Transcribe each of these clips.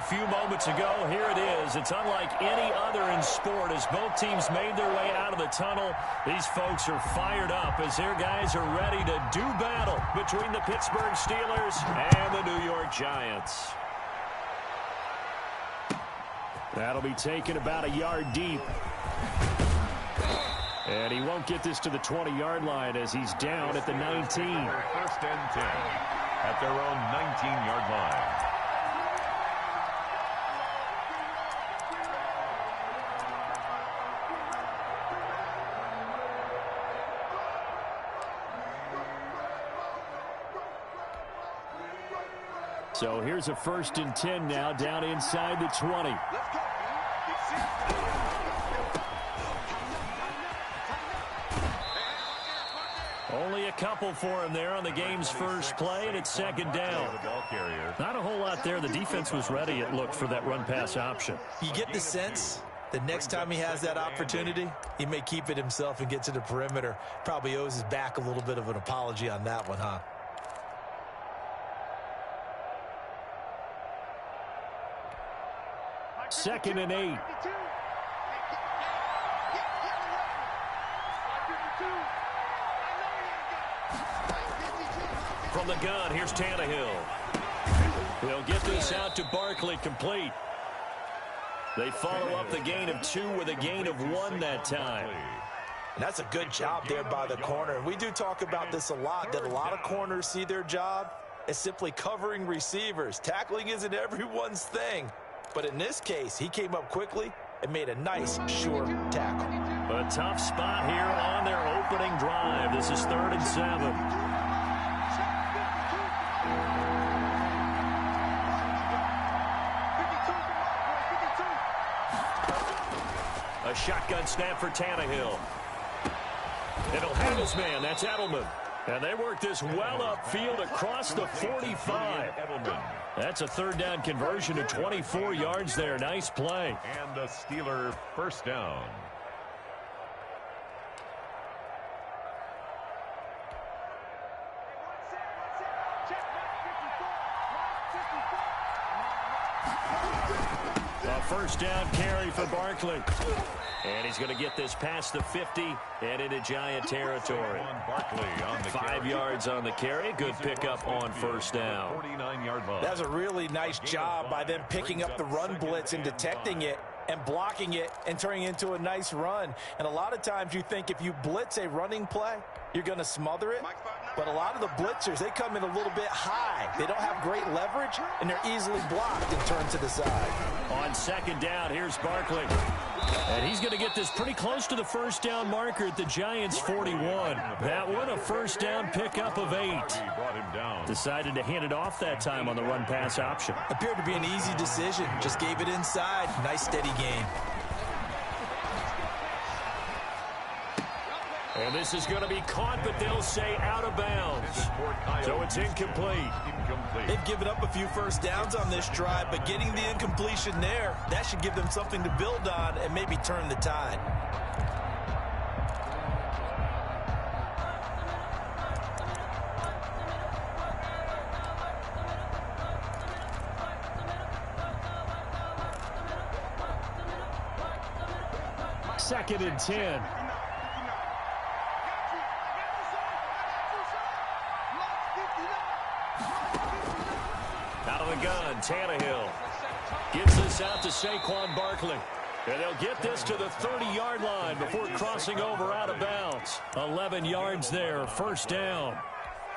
few moments ago. Here it is. It's unlike any other in sport as both teams made their way out of the tunnel. These folks are fired up as their guys are ready to do battle between the Pittsburgh Steelers and the New York Giants. That'll be taken about a yard deep. And he won't get this to the 20-yard line as he's down at the 19. First and 10 at their own 19-yard line. So here's a 1st and 10 now down inside the 20. Only a couple for him there on the game's first play, and it's 2nd down. Not a whole lot there. The defense was ready, it looked, for that run-pass option. You get the sense that next time he has that opportunity, he may keep it himself and get to the perimeter. Probably owes his back a little bit of an apology on that one, huh? Second and 8. From the gun, here's Tannehill. He'll get this out to Barkley, complete. They follow up the gain of 2 with a gain of 1 that time. And that's a good job there by the corner. And we do talk about this a lot, that a lot of corners see their job as simply covering receivers. Tackling isn't everyone's thing. But in this case, he came up quickly and made a nice, sure tackle. A tough spot here on their opening drive. This is 3rd and 7. A shotgun snap for Tannehill. It'll have his man. That's Edelman. And they work this well upfield across the 45. That's a 3rd down conversion of 24 yards there. Nice play. And a Steeler 1st down. A 1st down carry for Barkley. And he's going to get this past the 50 and into Giant territory. 5 yards on the carry. Good pickup on 1st down. 49-yard line. That's a really nice job by them picking up the run blitz and detecting it and blocking it and turning it into a nice run. And a lot of times you think if you blitz a running play, you're going to smother it. But a lot of the blitzers, they come in a little bit high. They don't have great leverage, and they're easily blocked and turned to the side. On 2nd down, here's Barkley. And he's going to get this pretty close to the 1st down marker at the Giants' 41. That one, a 1st down pickup of 8. Decided to hand it off that time on the run-pass option. Appeared to be an easy decision. Just gave it inside. Nice, steady game. And this is going to be caught, but they'll say out of bounds. So it's incomplete. They've given up a few 1st downs on this drive, but getting the incompletion there, that should give them something to build on and maybe turn the tide. Second and 10. Out of the gun, Tannehill gets this out to Saquon Barkley. And they'll get this to the 30-yard line before crossing over out of bounds. 11 yards there, 1st down.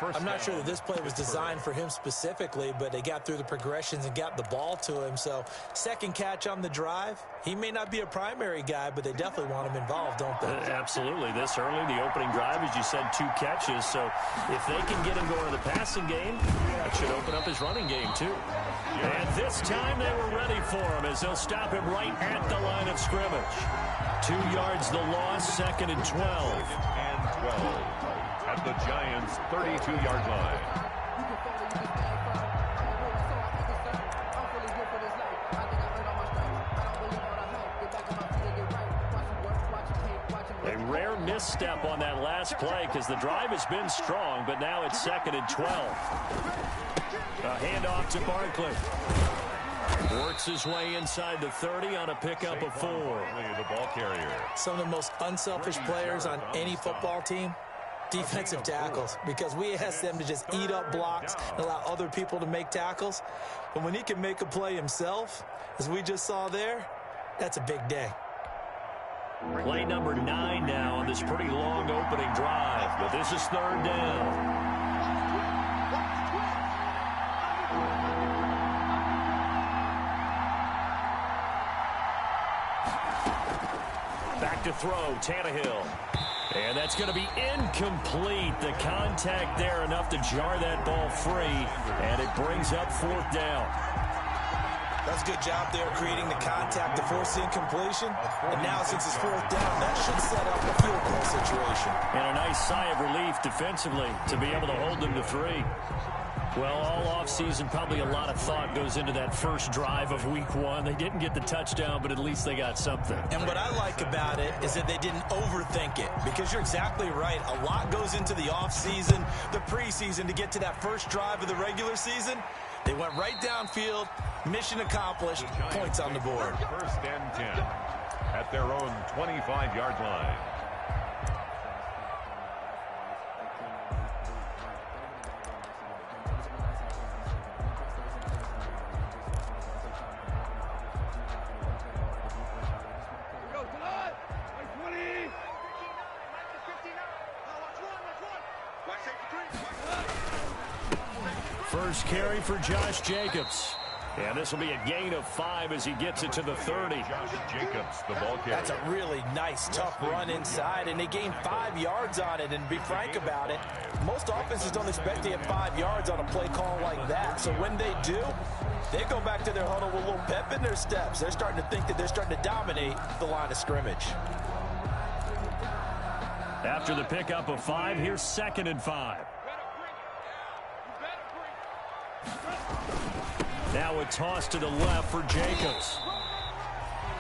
I'm not sure that this play was designed for him specifically, but they got through the progressions and got the ball to him. So 2nd catch on the drive. He may not be a primary guy, but they definitely want him involved, don't they? Absolutely. This early, the opening drive, as you said, 2 catches. So if they can get him going to the passing game, that should open up his running game too. And this time they were ready for him as they'll stop him right at the line of scrimmage. 2 yards the loss, 2nd and 12. And 12 at the Giants' 32-yard line. A rare misstep on that last play because the drive has been strong, but now it's 2nd and 12. A handoff to Barkley. Works his way inside the 30 on a pickup of 4. The ball carrier. Some of the most unselfish players on any football team, defensive tackles, because we ask them to just eat up blocks and allow other people to make tackles. But when he can make a play himself, as we just saw there, that's a big day. Play number 9 now on this pretty long opening drive, but this is 3rd down. Back to throw, Tannehill. And that's going to be incomplete. The contact there enough to jar that ball free, and it brings up 4th down. That's a good job there creating the contact to force the incompletion. And now since it's 4th down, that should set up a field goal situation. And a nice sigh of relief defensively to be able to hold them to 3. Well, all offseason, probably a lot of thought goes into that first drive of week 1. They didn't get the touchdown, but at least they got something. And what I like about it is that they didn't overthink it, because you're exactly right. A lot goes into the offseason, the preseason, to get to that first drive of the regular season. They went right downfield, mission accomplished, points on the board. 1st and 10 at their own 25-yard line. First carry for Josh Jacobs. And this will be a gain of 5 as he gets it to the 30. Josh Jacobs, the ball carrier. That's a really nice, tough run inside, and they gained 5 yards on it. And to be frank about it, most offenses don't expect to get 5 yards on a play call like that. So when they do, they go back to their huddle with a little pep in their steps. They're starting to think that they're starting to dominate the line of scrimmage. After the pickup of 5, here's 2nd and 5. Now a toss to the left for Jacobs.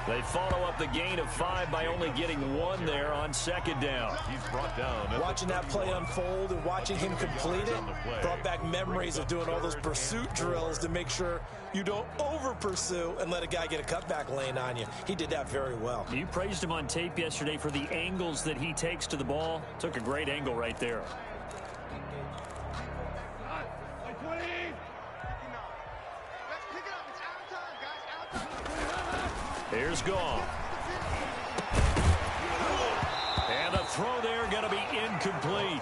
They follow up the gain of 5 by only getting 1 there on 2nd down. He's brought down. Watching that play unfold and watching him complete it brought back memories of doing all those pursuit drills to make sure you don't over-pursue and let a guy get a cutback lane on you. He did that very well. You praised him on tape yesterday for the angles that he takes to the ball. Took a great angle right there. Here's Goff. And a throw there going to be incomplete.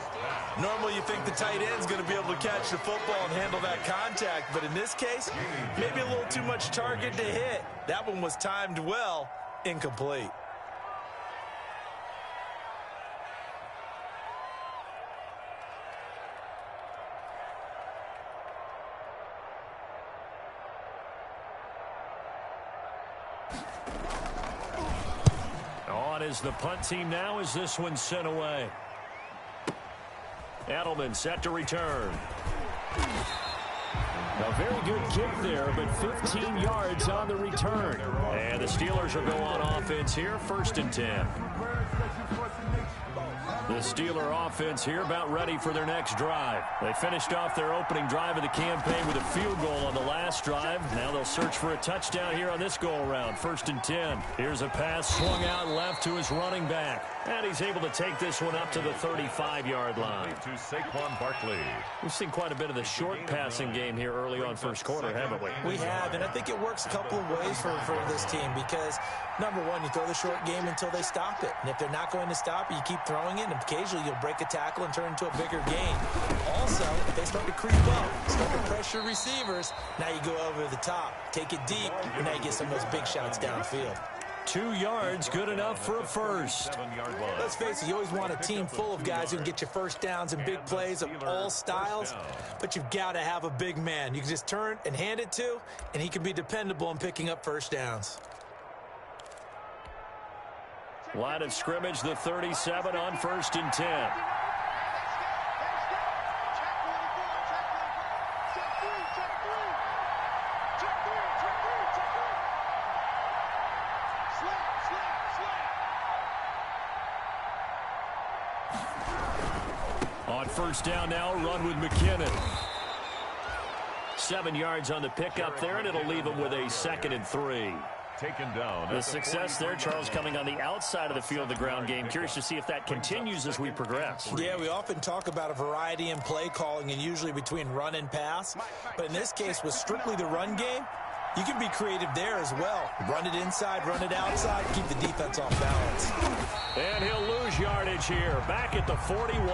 Normally you think the tight end's going to be able to catch the football and handle that contact, but in this case, maybe a little too much target to hit. That one was timed well, incomplete. On is the punt team now as this one's sent away. Edelman set to return. A very good kick there, but 15 yards on the return. And the Steelers will go on offense here, 1st and 10. The Steeler offense here about ready for their next drive. They finished off their opening drive of the campaign with a field goal on the last drive. Now they'll search for a touchdown here on this go-around, 1st and 10. Here's a pass swung out left to his running back. And he's able to take this one up to the 35-yard line. To Saquon Barkley. We've seen quite a bit of the short passing game here early on first quarter, haven't we? We have, and I think it works a couple of ways for this team because, number one, you throw the short game until they stop it. And if they're not going to stop it, you keep throwing it, and occasionally you'll break a tackle and turn into a bigger gain. Also, if they start to creep up, start to pressure receivers, now you go over the top, take it deep, and now you get some of those big shots downfield. 2 yards, good enough for a first. 7-yard line. Let's face it, you always want a team full of guys who can get you first downs and big plays of all styles, but you've got to have a big man. You can just turn and hand it to, and he can be dependable in picking up first downs. Line of scrimmage, the 37 on 1st and 10. On 1st down now, run with McKinnon. 7 yards on the pickup there, and it'll leave him with a 2nd and 3. Taken down. The success there, Charles, coming on the outside of the field, the ground game. Curious to see if that continues as we progress. Yeah, we often talk about a variety in play calling and usually between run and pass. But in this case, with strictly the run game, you can be creative there as well. Run it inside, run it outside, keep the defense off balance. And he'll lose yardage here, back at the 41.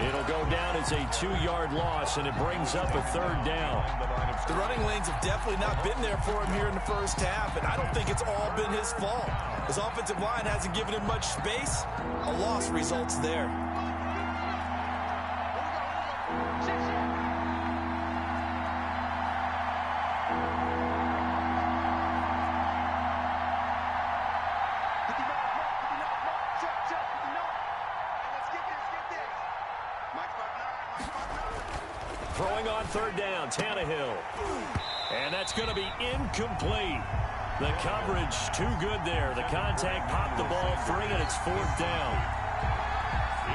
It'll go down as a 2-yard loss, and it brings up a 3rd down. The running lanes have definitely not been there for him here in the first half, and I don't think it's all been his fault. His offensive line hasn't given him much space. A loss results there. Throwing on 3rd down, Tannehill. And that's going to be incomplete. The coverage too good there. The contact popped the ball free, and it's 4th down.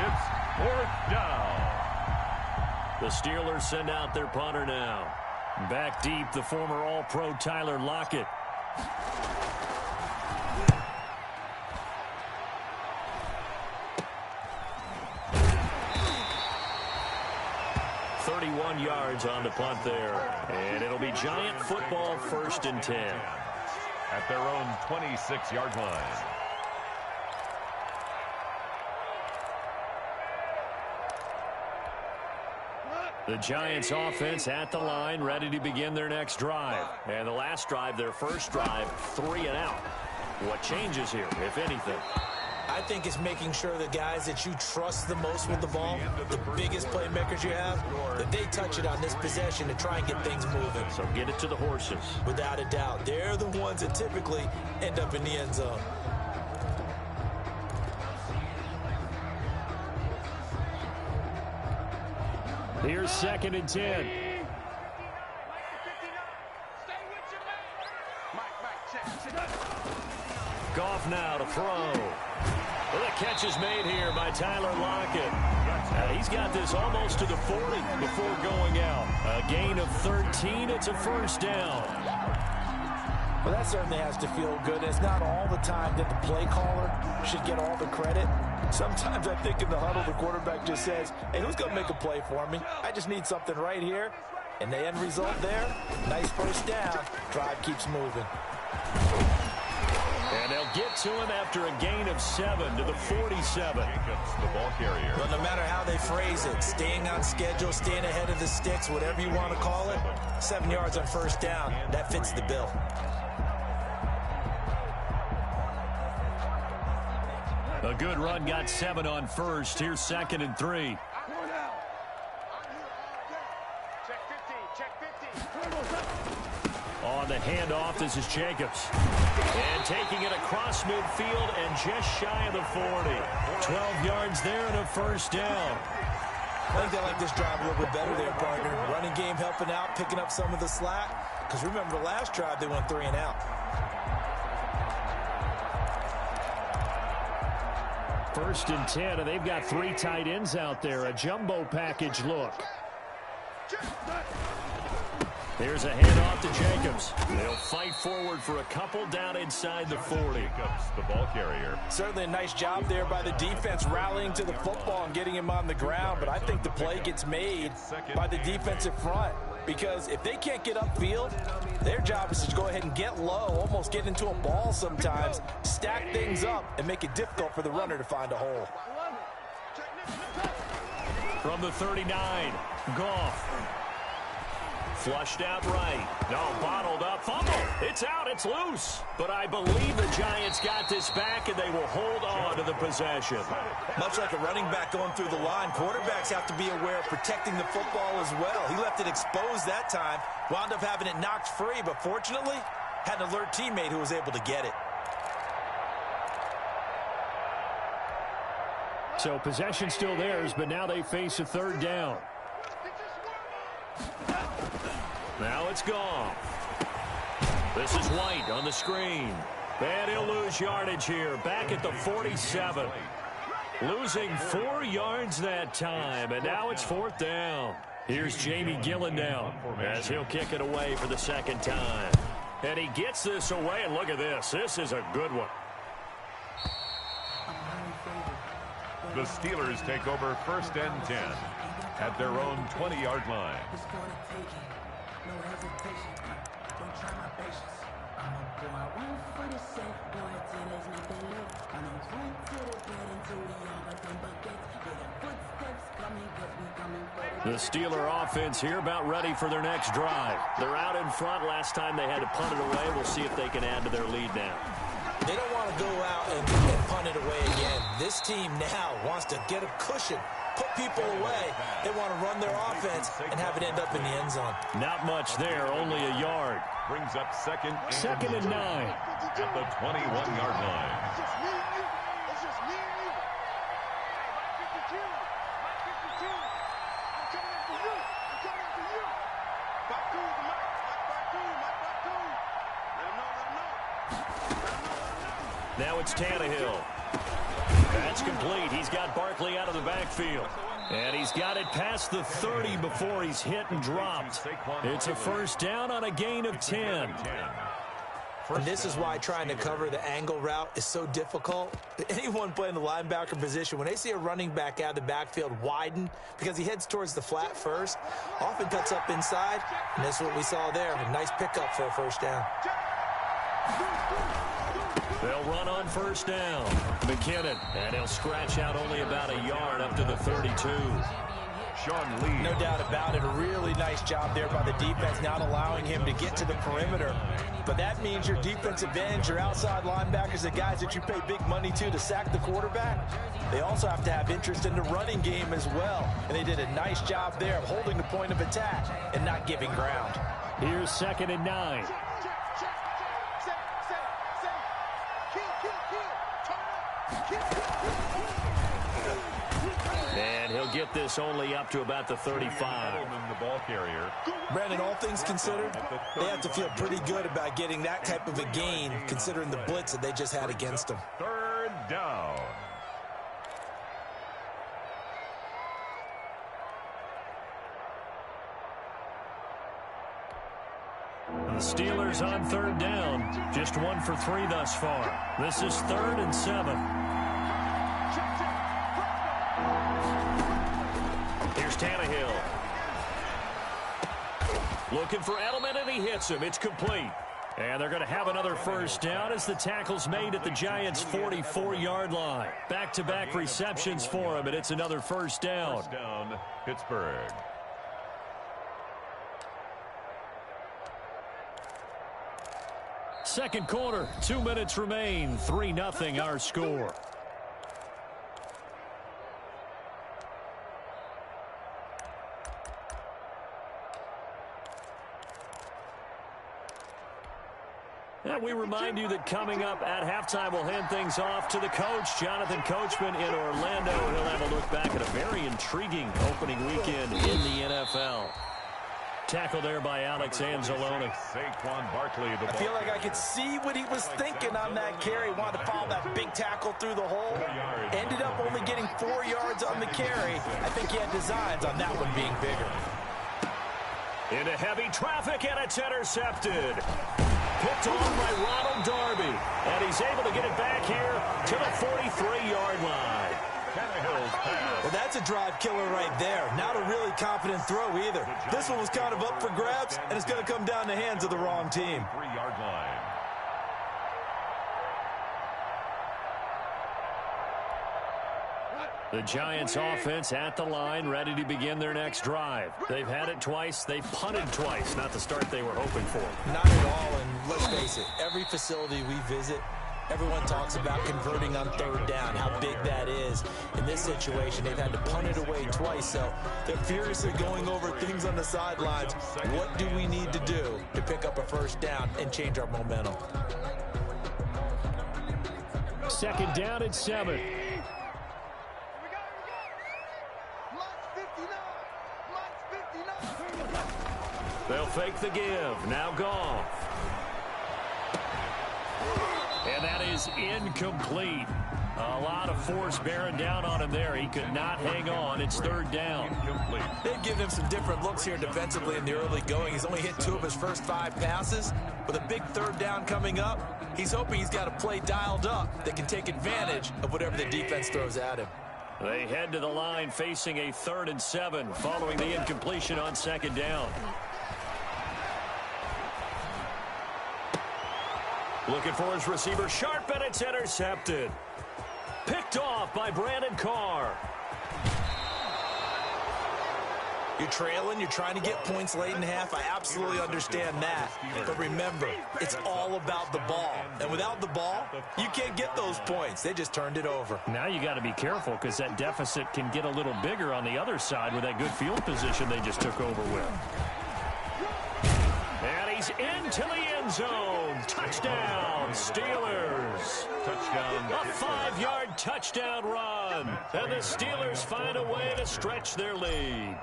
It's 4th down. The Steelers send out their punter now. Back deep, the former All-Pro Tyler Lockett. Yards on the punt there, and it'll be Giant football, 1st and 10 at their own 26-yard line. The Giants offense at the line, ready to begin their next drive. And the last drive, their first drive, 3 and out. What changes here, if anything? I think it's making sure the guys that you trust the most with the ball, the biggest playmakers you have, that they touch it on this possession to try and get things moving. So get it to the horses. Without a doubt. They're the ones that typically end up in the end zone. Here's 2nd and 10. Goff now to throw. Well, the catch is made here by Tyler Lockett. He's got this almost to the 40 before going out. A gain of 13. It's a 1st down. Well, that certainly has to feel good. It's not all the time that the play caller should get all the credit. Sometimes I think in the huddle, the quarterback just says, hey, who's going to make a play for me? I just need something right here. And the end result there, nice 1st down. Drive keeps moving. And they'll get to him after a gain of 7 to the 47. The ball carrier. But no matter how they phrase it, staying on schedule, staying ahead of the sticks, whatever you want to call it, 7 yards on 1st down, that fits the bill. A good run got 7 on 1st. Here's 2nd and 3. On the handoff, this is Jacobs. And taking it across midfield and just shy of the 40. 12 yards there and a 1st down. I think they like this drive a little bit better there, partner. Running game helping out, picking up some of the slack. Because remember, the last drive, they went 3 and out. 1st and 10, and they've got 3 tight ends out there. A jumbo package look. There's a handoff to Jacobs. They'll fight forward for a couple down inside the 40. Jacobs, the ball carrier. Certainly a nice job there by the defense rallying to the football and getting him on the ground, but I think the play gets made by the defensive front. Because if they can't get upfield, their job is to go ahead and get low, almost get into a ball sometimes, stack things up, and make it difficult for the runner to find a hole. From the 39, Goff. Flushed out right. No, bottled up. Fumble. It's out. It's loose. But I believe the Giants got this back, and they will hold on to the possession. Much like a running back going through the line, quarterbacks have to be aware of protecting the football as well. He left it exposed that time, wound up having it knocked free, but fortunately, had an alert teammate who was able to get it. So possession still theirs, but now they face a 3rd down. Now it's gone. This is White on the screen. And he'll lose yardage here. Back at the 47. Losing 4 yards that time. And now it's 4th down. Here's Jamie Gillen now as he'll kick it away for the second time. And he gets this away, and look at this. This is a good one. The Steelers take over 1st and 10 at their own 20-yard line. The Steeler offense here about ready for their next drive. They're out in front. Last time they had to punt it away. We'll see if they can add to their lead now. They don't want to go out and punt it away again. This team now wants to get a cushion, put people away. They want to run their offense and have it end up in the end zone. Not much there, only a yard. Brings up second and 9. At the 21-yard line. Now it's Tannehill. That's complete. He's got Barkley out of the backfield. And he's got it past the 30 before he's hit and dropped. It's a first down on a gain of 10. And this is why trying to cover the angle route is so difficult. Anyone playing the linebacker position, when they see a running back out of the backfield widen because he heads towards the flat first, often cuts up inside, and that's what we saw there. A nice pickup for a first down. They'll run on first down. McKinnon, and he'll scratch out only about a yard up to the 32. Sean Lee. No doubt about it. A really nice job there by the defense, not allowing him to get to the perimeter. But that means your defensive ends, your outside linebackers, the guys that you pay big money to sack the quarterback, they also have to have interest in the running game as well. And they did a nice job there of holding the point of attack and not giving ground. Here's 2nd and 9. And he'll get this only up to about the 35. The ball carrier. Brandon, all things considered, they have to feel pretty good about getting that type of a gain, considering the blitz that they just had against them. 3rd down. The Steelers on 3rd down. Just 1 for 3 thus far. This is 3rd and 7. Here's Tannehill. Looking for Edelman, and he hits him. It's complete. And they're going to have another first down as the tackle's made at the Giants' 44-yard line. Back-to-back receptions for him, and it's another first down. First down, Pittsburgh. Second quarter, 2 minutes remain. 3-0 our score. And we remind you that coming up at halftime, we'll hand things off to the coach, Jonathan Coachman in Orlando. He'll have a look back at a very intriguing opening weekend in the NFL. Tackle there by Alex Anzalone. I feel like I could see what he was thinking on that carry. Wanted to follow that big tackle through the hole. Ended up only getting 4 yards on the carry. I think he had designs on that one being bigger. Into heavy traffic, and it's intercepted. Picked on by Ronald Darby. And he's able to get it back here to the 43-yard line. Well, that's a drive killer right there. Not a really confident throw either. This one was kind of up for grabs, and it's going to come down the hands of the wrong team. 3-yard line. The Giants offense at the line, ready to begin their next drive. They've had it twice. They've punted twice. Not the start they were hoping for. Not at all, and let's face it, every facility we visit, everyone talks about converting on 3rd down, how big that is. In this situation, they've had to punt it away twice, so they're furiously going over things on the sidelines. What do we need to do to pick up a first down and change our momentum? 2nd down and 7. They'll fake the give. Now Goff. And that is incomplete. A lot of force bearing down on him there. He could not hang on. It's third down. Incomplete. They've given him some different looks here defensively in the early going. He's only hit 2 of his first 5 passes. With a big third down coming up, he's hoping he's got a play dialed up that can take advantage of whatever the defense throws at him. They head to the line facing a 3rd and 7 following the incompletion on 2nd down. Looking for his receiver, sharp, and it's intercepted. Picked off by Brandon Carr. You're trailing, you're trying to get points late in the half. I absolutely understand that. But remember, it's all about the ball. And without the ball, you can't get those points. They just turned it over. Now you got to be careful because that deficit can get a little bigger on the other side with that good field position they just took over with. And he's into the end zone. Touchdown, Steelers. Touchdown. A 5-yard touchdown run. And the Steelers find a way to stretch their lead.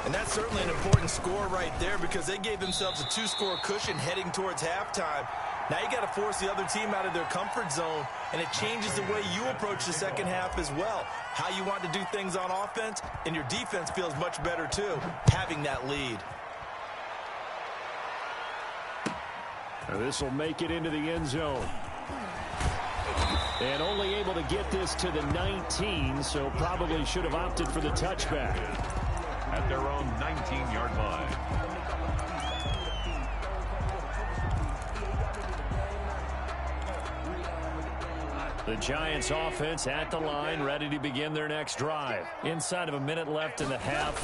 And that's certainly an important score right there because they gave themselves a 2-score cushion heading towards halftime. Now you got to force the other team out of their comfort zone, and it changes the way you approach the second half as well. How you want to do things on offense, and your defense feels much better too, having that lead. This will make it into the end zone. And only able to get this to the 19, so probably should have opted for the touchback. At their own 19-yard line. The Giants offense at the line, ready to begin their next drive. Inside of a minute left in the half,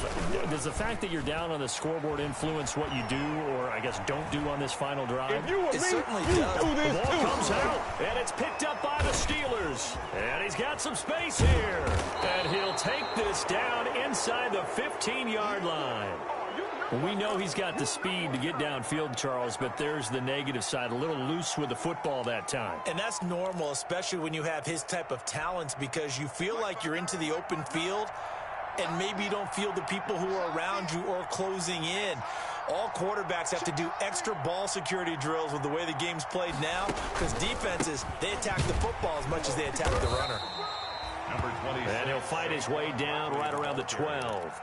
does the fact that you're down on the scoreboard influence what you do, or I guess don't do on this final drive? It certainly does. The ball comes out, and it's picked up by the Steelers. And he's got some space here. And he'll take this down inside the 15-yard line. We know he's got the speed to get downfield, Charles, but there's the negative side. A little loose with the football that time. And that's normal, especially when you have his type of talents, because you feel like you're into the open field, and maybe you don't feel the people who are around you or closing in. All quarterbacks have to do extra ball security drills with the way the game's played now, because defenses, they attack the football as much as they attack the runner. Number 20. And he'll fight his way down right around the 12.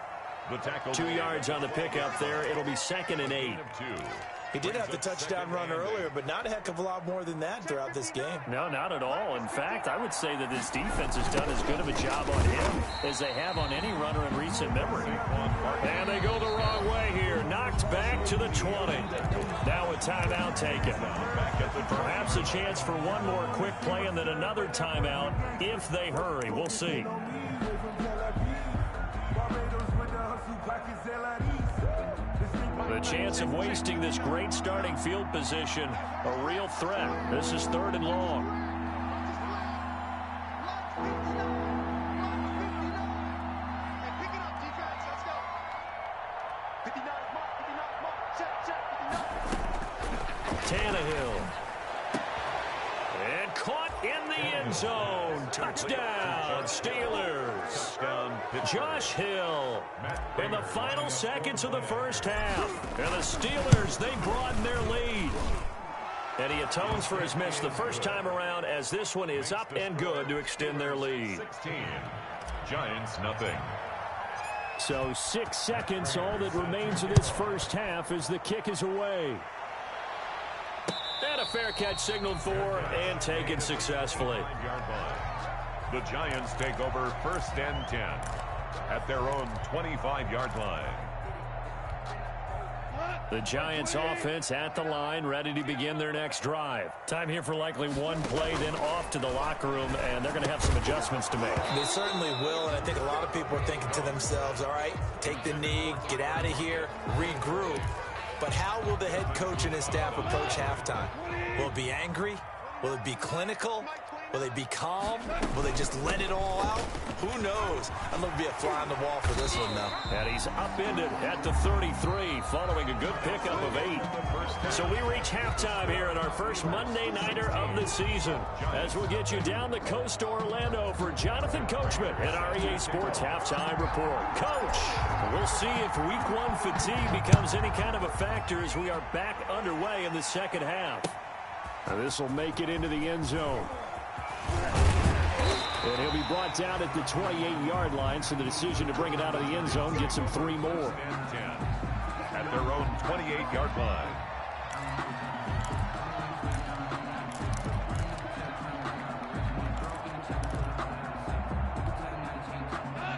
2 yards on the pickup there. It'll be 2nd and 8. He did have the touchdown run earlier, but not a heck of a lot more than that throughout this game. No, not at all. In fact, I would say that this defense has done as good of a job on him as they have on any runner in recent memory. And they go the wrong way here. Knocked back to the 20. Now a timeout taken. Perhaps a chance for one more quick play and then another timeout if they hurry. We'll see. The chance of wasting this great starting field position, a real threat. This is 3rd and long. Tannehill. And caught in the end zone. Touchdown, Steelers. Josh Hill in the final seconds of the first half. And the Steelers, they broaden their lead. And he atones for his miss the first time around as this one is up and good to extend their lead. 16. Giants, nothing. So 6 seconds, all that remains of this first half as the kick is away. And a fair catch signaled for and taken successfully. The Giants take over 1st and 10 at their own 25-yard line. The Giants offense at the line, ready to begin their next drive. Time here for likely one play, then off to the locker room, and they're going to have some adjustments to make. They certainly will, and I think a lot of people are thinking to themselves, all right, take the knee, get out of here, regroup. But how will the head coach and his staff approach halftime? Will it be angry? Will it be clinical? Will they be calm? Will they just let it all out? Who knows? I'd love to be a fly on the wall for this one, though. And he's upended at the 33, following a good pickup of 8. So we reach halftime here at our first Monday Nighter of the season, as we'll get you down the coast to Orlando for Jonathan Coachman at our EA Sports Halftime Report. Coach, we'll see if Week 1 fatigue becomes any kind of a factor as we are back underway in the second half. This will make it into the end zone. And he'll be brought down at the 28-yard line, so the decision to bring it out of the end zone gets him 3 more. 10 at their own 28-yard line.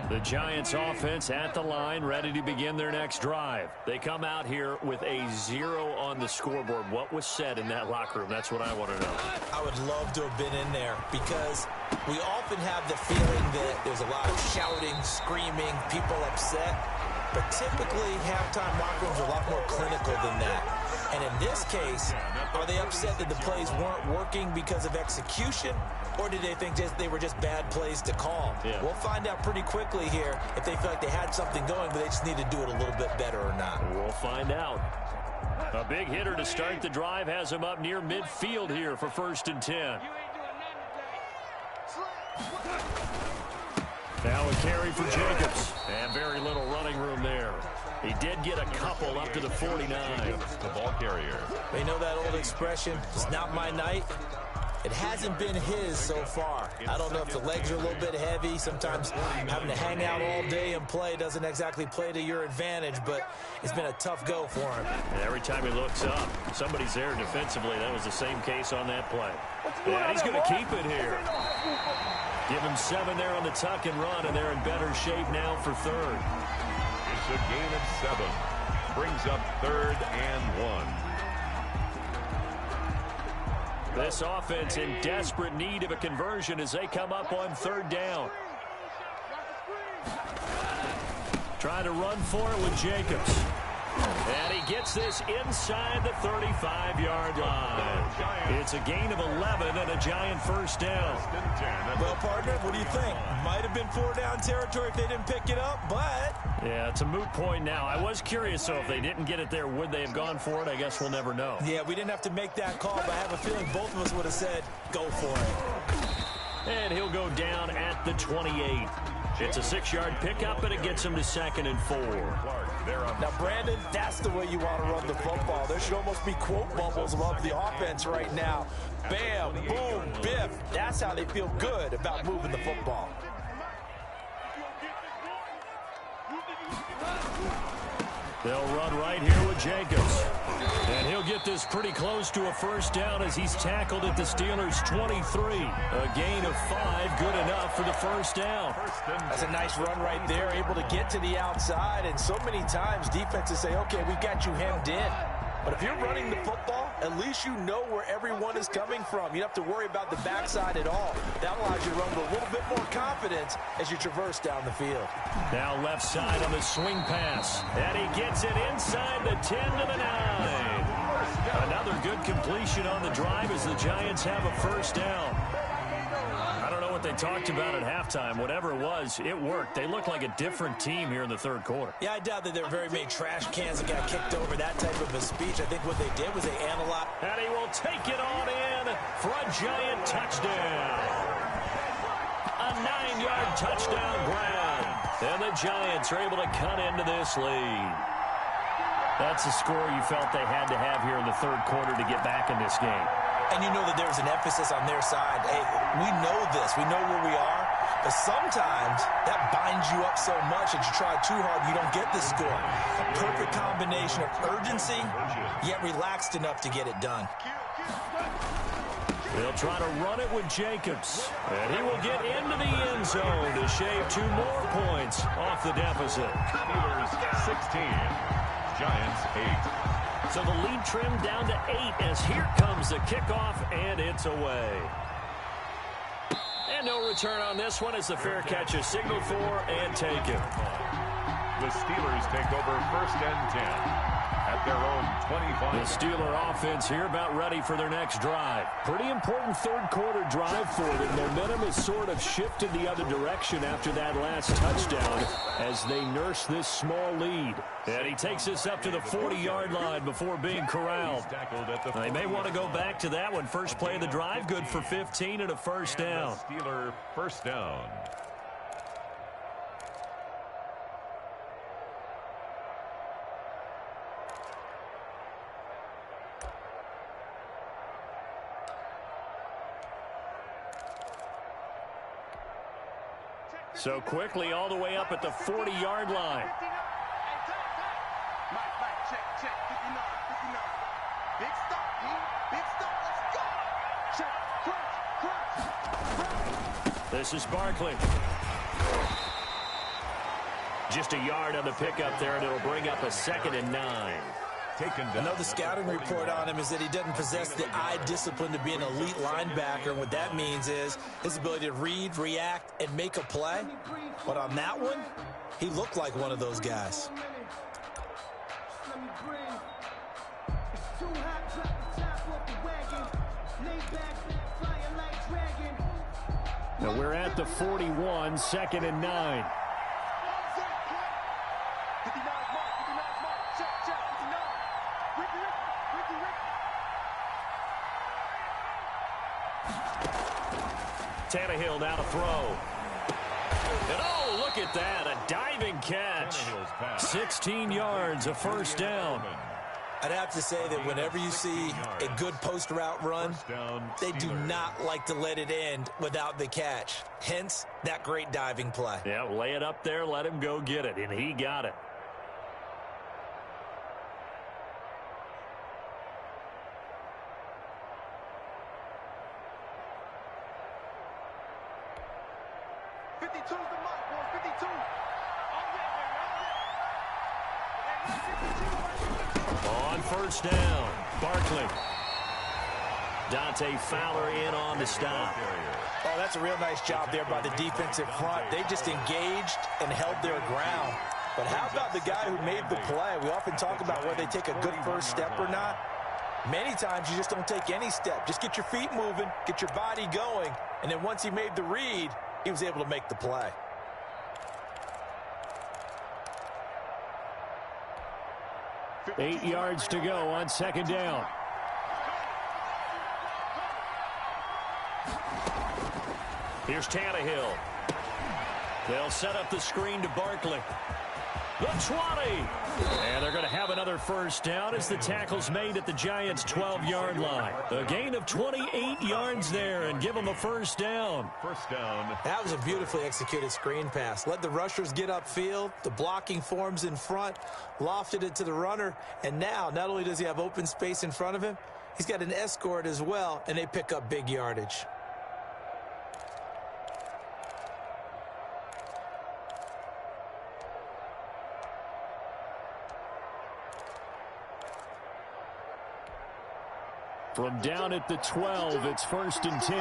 The Giants offense at the line, ready to begin their next drive. They come out here with a 0 on the scoreboard. What was said in that locker room? That's what I want to know. I would love to have been in there because we often have the feeling that there's a lot of shouting, screaming, people upset. But typically, halftime locker rooms are a lot more clinical than that. And in this case, are they upset that the plays weren't working because of execution? Or did they think they were just bad plays to call? Yeah. We'll find out pretty quickly here if they feel like they had something going, but they just need to do it a little bit better or not. We'll find out. A big hitter to start the drive has him up near midfield here for 1st and 10. Now a carry for Jacobs. And very little running room there. He did get a couple up to the 49. The ball carrier. They know that old expression, it's not my night. It hasn't been his so far. I don't know if the legs are a little bit heavy. Sometimes having to hang out all day and play doesn't exactly play to your advantage, but it's been a tough go for him. And every time he looks up, somebody's there defensively. That was the same case on that play. Yeah, he's going to keep it here. Give him 7 there on the tuck and run, and they're in better shape now for 3rd. It's a gain of 7. Brings up 3rd and 1. This offense in desperate need of a conversion as they come up on 3rd down. Trying to run for it with Jacobs. And he gets this inside the 35-yard line. It's a gain of 11 and a Giant 1st down. Well, partner, what do you think? Might have been 4-down territory if they didn't pick it up, but... Yeah, it's a moot point now. I was curious, so if they didn't get it there, would they have gone for it? I guess we'll never know. Yeah, we didn't have to make that call, but I have a feeling both of us would have said, go for it. And he'll go down at the 28. It's a 6-yard pickup, and it gets him to 2nd and 4. Now, Brandon, that's the way you want to run the football. There should almost be quote bubbles above the offense right now. Bam, boom, biff. That's how they feel good about moving the football. They'll run right here with Jacobs. And he'll get this pretty close to a 1st down as he's tackled at the Steelers' 23. A gain of 5, good enough for the 1st down. That's a nice run right there, able to get to the outside. And so many times defenses say, okay, we've got you hemmed in. But if you're running the football, at least you know where everyone is coming from. You don't have to worry about the backside at all. That allows you to run with a little bit more confidence as you traverse down the field. Now left side on the swing pass. And he gets it inside the 10 to the 9. Another good completion on the drive as the Giants have a 1st down. I don't know what they talked about at halftime. Whatever it was, it worked. They look like a different team here in the 3rd quarter. Yeah, I doubt that there were very many trash cans that got kicked over, that type of a speech. I think what they did was they analyzed. And he will take it on in for a Giant touchdown. A 9-yard touchdown grab. And the Giants are able to cut into this lead. That's a score you felt they had to have here in the 3rd quarter to get back in this game. And you know that there's an emphasis on their side. Hey, we know this. We know where we are. But sometimes that binds you up so much that you try too hard, you don't get the score. A perfect combination of urgency, yet relaxed enough to get it done. They'll try to run it with Jacobs. And he will get into the end zone to shave 2 more points off the deficit. Steelers 16, Giants 8. So the lead trimmed down to 8 as here comes the kickoff, and it's away. And no return on this one as the fair catch is signaled for and taken. The Steelers take over 1st and 10. At their own 25. The Steeler offense here about ready for their next drive. Pretty important 3rd quarter drive for them. Momentum has sort of shifted the other direction after that last touchdown as they nurse this small lead. And he takes this up to the 40-yard line before being corralled. They may want to go back to that one. First play of the drive, good for 15 and a 1st down. Steeler 1st down. So quickly all the way up at the 40-yard line. Check, 59. Big stop, D. Big stop, let's go. Check, crunch. This is Barkley. Just a yard on the pickup there, and it'll bring up a 2nd and 9. Another scouting report on him is that he doesn't possess the eye discipline to be an elite linebacker. And what that means is his ability to read, react, and make a play. But on that one, he looked like one of those guys. Now we're at the 41, 2nd and 9. Tannehill now to throw. And oh, look at that, a diving catch. 16 yards, a first down. I'd have to say that whenever you see a good post route run, they do not like to let it end without the catch. Hence, that great diving play. Yeah, lay it up there, let him go get it, and he got it. On first down, Barkley. Dante Fowler in on the stop. Oh, that's a real nice job there by the defensive front. They just engaged and held their ground. But how about the guy who made the play? We often talk about whether they take a good first step or not. Many times you just don't take any step. Just get your feet moving, get your body going, and then once he made the read, he was able to make the play. Eight yards to go on second down. Here's Tannehill. They'll set up the screen to Barkley. The 20. And they're going to have another first down as the tackle's made at the Giants' 12-yard line. A gain of 28 yards there and give them a first down. First down. That was a beautifully executed screen pass. Let the rushers get upfield. The blocking forms in front. Lofted it to the runner. And now, not only does he have open space in front of him, he's got an escort as well, and they pick up big yardage. From down at the 12, it's 1st and 10.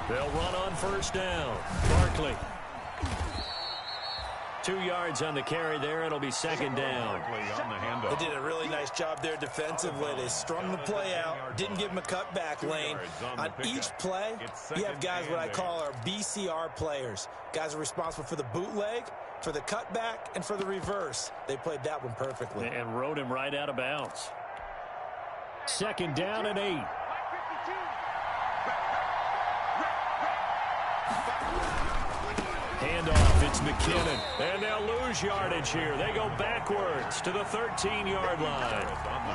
They'll run on first down. Barkley. 2 yards on the carry there. It'll be second down. They did a really nice job there defensively. They strung the play out, didn't give him a cutback lane. On each play, you have guys what I call our BCR players. Guys are responsible for the bootleg, for the cutback, and for the reverse. They played that one perfectly. And rode him right out of bounds. Second down and 8. Handoff, it's McKinnon. And they'll lose yardage here. They go backwards to the 13-yard line.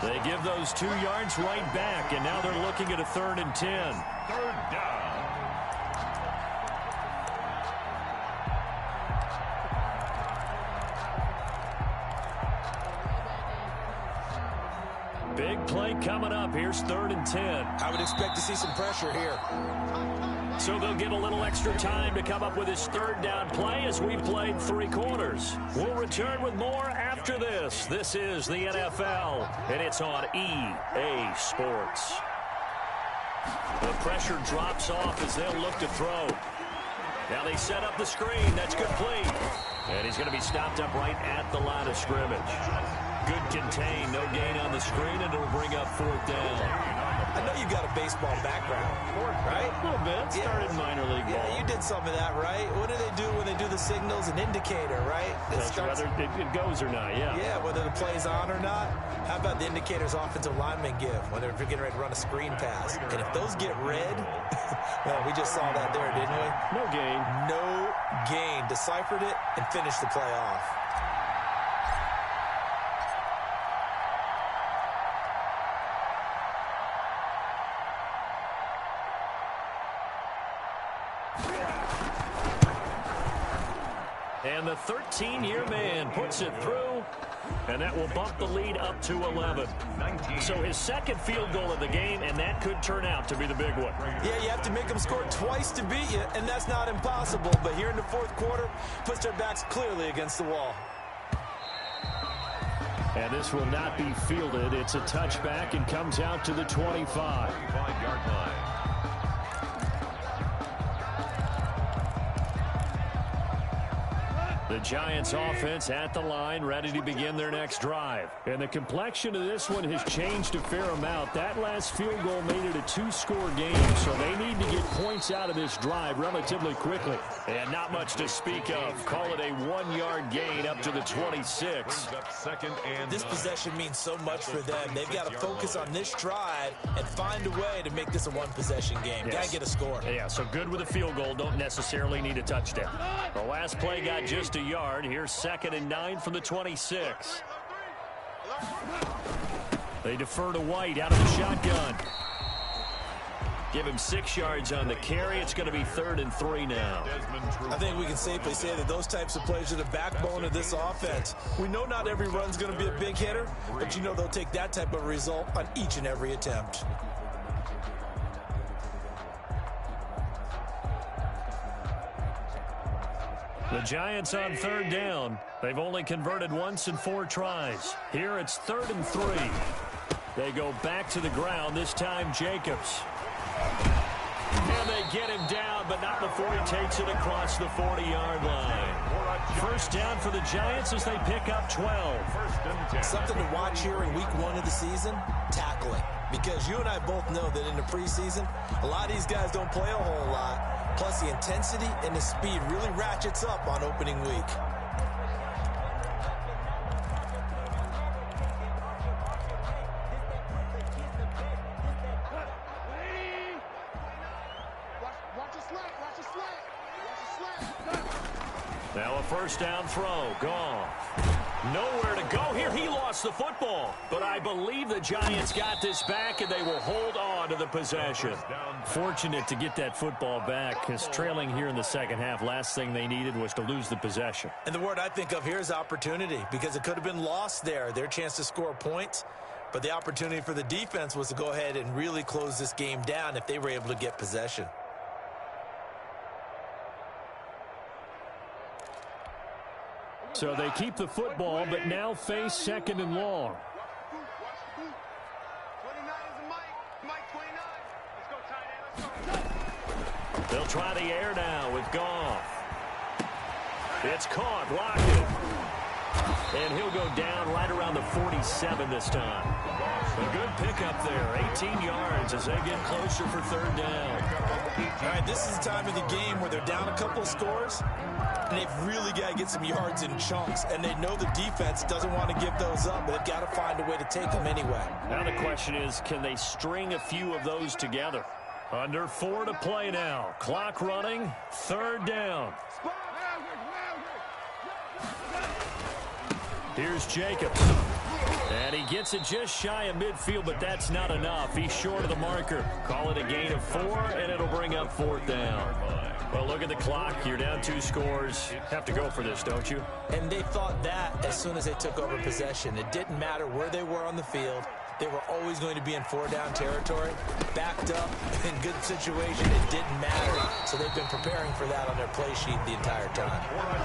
They give those 2 yards right back, and now they're looking at a 3rd and 10. Third down. Big play coming up. Here's 3rd and 10. I would expect to see some pressure here. So they'll get a little extra time to come up with his 3rd down play as we played 3 quarters. We'll return with more after this. This is the NFL, and it's on EA Sports. The pressure drops off as they'll look to throw. Now they set up the screen. That's complete. And he's going to be stopped up right at the line of scrimmage. Good contain, no gain on the screen, and it'll bring up 4th down. I know you got a baseball background, right? A little bit. Started minor league ball. Yeah, you did some of that, right? What do they do when they do the signals? An indicator, right? Whether it goes or not, yeah. Yeah, whether the play's on or not. How about the indicators offensive linemen give when they're getting ready to run a screen pass? And if those get red, well, we just saw that there, didn't we? No gain. No gain. Deciphered it and finished the play off. And the 13-year man puts it through, and that will bump the lead up to 11. So his second field goal of the game, and that could turn out to be the big one. Yeah, you have to make them score twice to beat you, and that's not impossible. But here in the fourth quarter, puts their backs clearly against the wall. And this will not be fielded. It's a touchback and comes out to the 25. 25-yard line. The Giants offense at the line, ready to begin their next drive. And the complexion of this one has changed a fair amount. That last field goal made it a two-score game, so they need to get points out of this drive relatively quickly. And not much to speak of. Call it a 1-yard gain up to the 26. This possession means so much for them. They've got to focus on this drive and find a way to make this a one-possession game. Yes. Got to get a score. Yeah, so good with a field goal. Don't necessarily need a touchdown. The last play got just a yard. Here's 2nd and 9 from the 26. They defer to White out of the shotgun. Give him 6 yards on the carry. It's going to be 3rd and 3 now. I think we can safely say that those types of plays are the backbone of this offense. We know not every run's going to be a big hitter, but you know they'll take that type of result on each and every attempt. The Giants on 3rd down. They've only converted once in 4 tries. Here it's 3rd and 3. They go back to the ground, this time Jacobs. And they get him down, but not before he takes it across the 40-yard line. 1st down for the Giants as they pick up 12. Something to watch here in week 1 of the season, tackling. Because you and I both know that in the preseason, a lot of these guys don't play a whole lot. Plus, the intensity and the speed really ratchets up on opening week. Now a 1st down throw. Gone. Nowhere to go here. He lost the football. But I believe the Giants got this back, and they will hold on to the possession. Fortunate to get that football back, because trailing here in the second half, last thing they needed was to lose the possession. And the word I think of here is opportunity, because it could have been lost there. Their chance to score points. But the opportunity for the defense was to go ahead and really close this game down if they were able to get possession. So they keep the football, but now face 2nd and long. They'll try the air now with Goff. It's caught, blocked it. And he'll go down right around the 47 this time. A good pickup there, 18 yards as they get closer for 3rd down. All right, this is the time of the game where they're down a couple of scores, and they've really got to get some yards in chunks, and they know the defense doesn't want to give those up, but they've got to find a way to take them anyway. Now the question is, can they string a few of those together? Under 4 to play now. Clock running, 3rd down. Here's Jacobs. And he gets it just shy of midfield, but that's not enough. He's short of the marker. Call it a gain of 4, and it'll bring up 4th down. Well, look at the clock. You're down 2 scores. Have to go for this, don't you? And they thought that as soon as they took over possession. It didn't matter where they were on the field. They were always going to be in 4-down territory, backed up, in good situation. It didn't matter. So they've been preparing for that on their play sheet the entire time.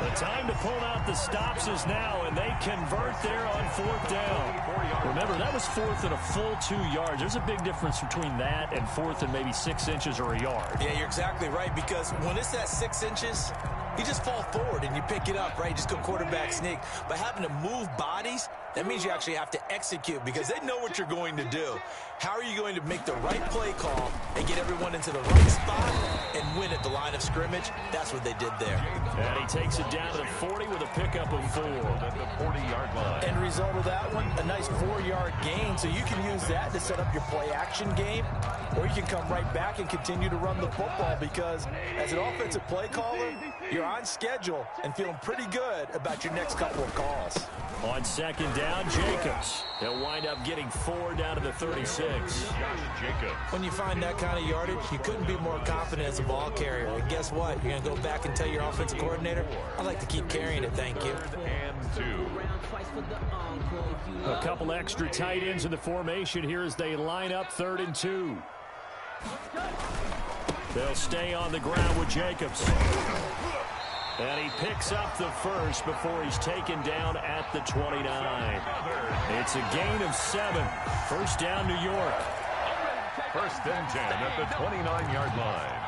The time to pull out the stops is now, and they convert there on 4th down. Remember, that was 4th and a full 2 yards. There's a big difference between that and 4th and maybe 6 inches or a yard. Yeah, you're exactly right, because when it's that 6 inches, you just fall forward and you pick it up, right? You just go quarterback sneak. But having to move bodies, that means you actually have to execute, because they know what you're going to do. How are you going to make the right play call and get everyone into the right spot and win at the line of scrimmage? That's what they did there. And he takes it down to the 40 with a pickup of 4. At the 40-yard line. End result of that one, a nice 4-yard gain. So you can use that to set up your play-action game, or you can come right back and continue to run the football, because as an offensive play caller, you're on schedule and feeling pretty good about your next couple of calls. On 2nd down, Jacobs. He'll wind up getting 4 down to the 36. Josh Jacobs. When you find that kind of yardage, you couldn't be more confident as a ball carrier. And guess what? You're going to go back and tell your offensive coordinator, I'd like to keep carrying it, thank you. 3rd and 2. A couple extra tight ends in the formation here as they line up 3rd and 2. They'll stay on the ground with Jacobs. And he picks up the first before he's taken down at the 29. It's a gain of 7. First down, New York. 1st and 10 at the 29-yard line.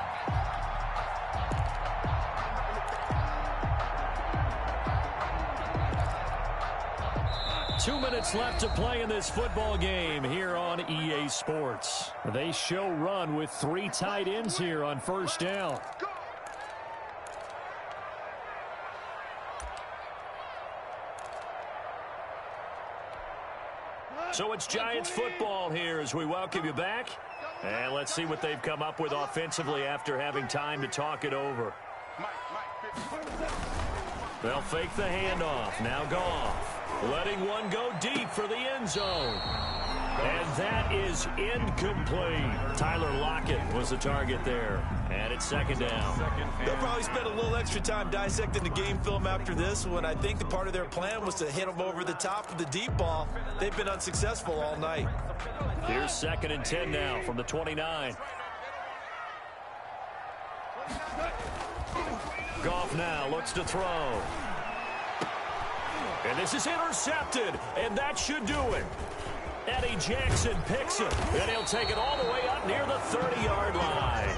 Two minutes left to play in this football game here on EA Sports. They show run with 3 tight ends here on first down. So it's Giants football here as we welcome you back. And let's see what they've come up with offensively after having time to talk it over. They'll fake the handoff. Now Goff. Letting one go deep for the end zone. And that is incomplete. Tyler Lockett was the target there. And it's 2nd down. They'll probably spend a little extra time dissecting the game film after this one. I think the part of their plan was to hit them over the top of the deep ball. They've been unsuccessful all night. Here's 2nd and 10 now from the 29. Goff now looks to throw. And this is intercepted, and that should do it. Eddie Jackson picks it, and he'll take it all the way up near the 30-yard line.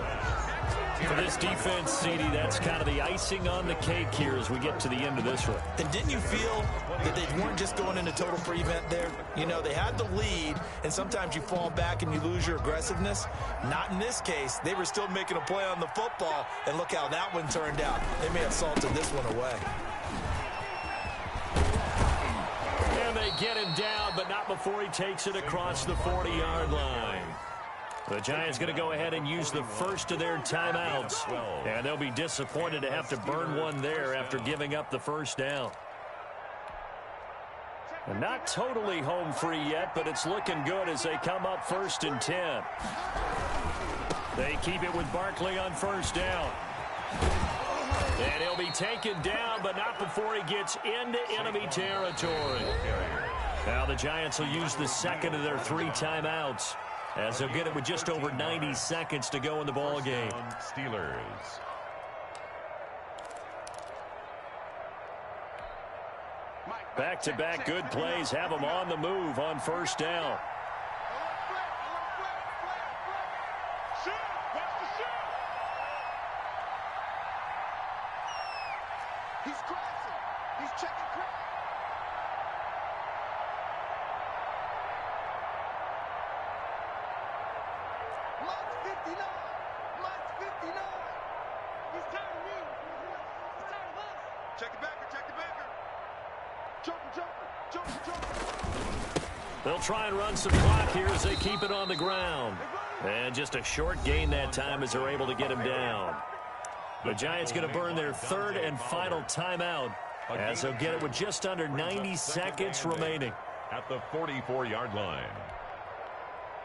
For this defense, CD, that's kind of the icing on the cake here as we get to the end of this one. And didn't you feel that they weren't just going into total prevent there? You know, they had the lead, and sometimes you fall back and you lose your aggressiveness. Not in this case. They were still making a play on the football, and look how that one turned out. They may have salted this one away. And they get him down, but not before he takes it across the 40-yard line. The Giants going to go ahead and use the first of their timeouts. And they'll be disappointed to have to burn one there after giving up the first down. And not totally home free yet, but it's looking good as they come up 1st and 10. They keep it with Barkley on first down. And he'll be taken down, but not before he gets into enemy territory. Now the Giants will use the 2nd of their 3 timeouts, as they'll get it with just over 90 seconds to go in the ball game. Steelers. Back-to-back good plays have them on the move on first down. He's crossing. He's checking crack. Mike's 59. Mike's 59. He's tired of me. He's tired of us. Check it backer. Check it backer. Jumper. They'll try and run some clock here as they keep it on the ground. And just a short gain that time as they're able to get him down. The Giants going to burn their 3rd and final timeout as they'll get it with just under 90 seconds remaining. At the 44-yard line.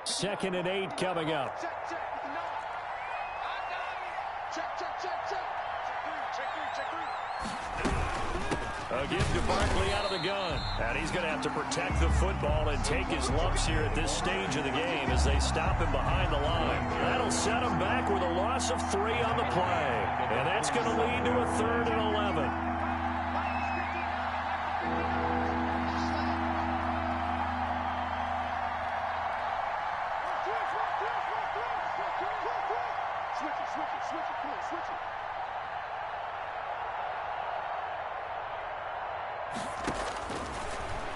2nd and 8 coming up. Check with the nose. I got it. Check. Check three. A give to Barkley out of the gun. And he's going to have to protect the football and take his lumps here at this stage of the game as they stop him behind the line. That'll set him back with a loss of 3 on the play. And that's going to lead to a 3rd and 11. Switch it.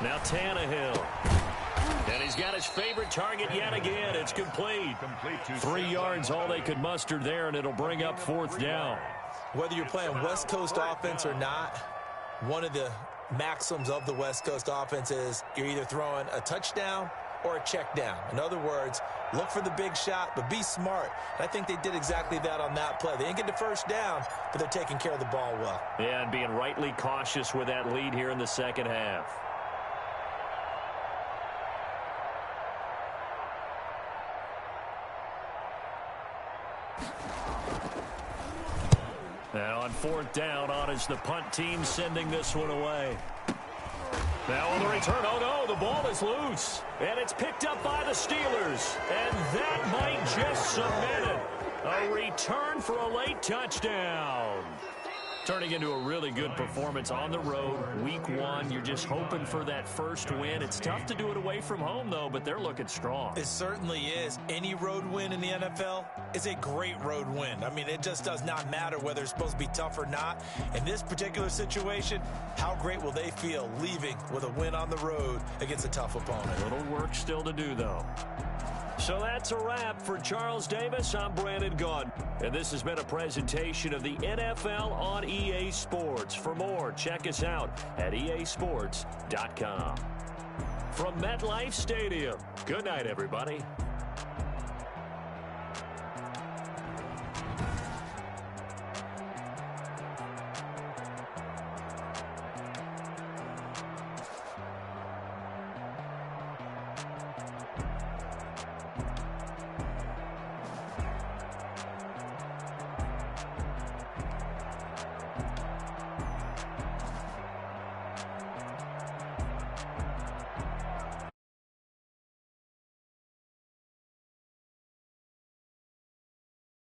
Now Tannehill. And he's got his favorite target yet again. It's complete. 3 yards, all they could muster there, and it'll bring up 4th down. Whether you're playing West Coast offense or not, one of the maxims of the West Coast offense is you're either throwing a touchdown or a check down. In other words, look for the big shot, but be smart. And I think they did exactly that on that play. They didn't get the first down, but they're taking care of the ball well. Yeah, and being rightly cautious with that lead here in the second half. 4th down on as the punt team sending this one away. Now on the return, oh no, the ball is loose. And it's picked up by the Steelers. And that might just cement it. A return for a late touchdown. Turning into a really good performance on the road. Week 1, you're just hoping for that first win. It's tough to do it away from home, though, but they're looking strong. It certainly is. Any road win in the NFL is a great road win. I mean, it just does not matter whether it's supposed to be tough or not. In this particular situation, how great will they feel leaving with a win on the road against a tough opponent? A little work still to do, though. So that's a wrap for Charles Davis. I'm Brandon Gaudin. And this has been a presentation of the NFL on EA Sports. For more, check us out at easports.com. From MetLife Stadium, good night, everybody.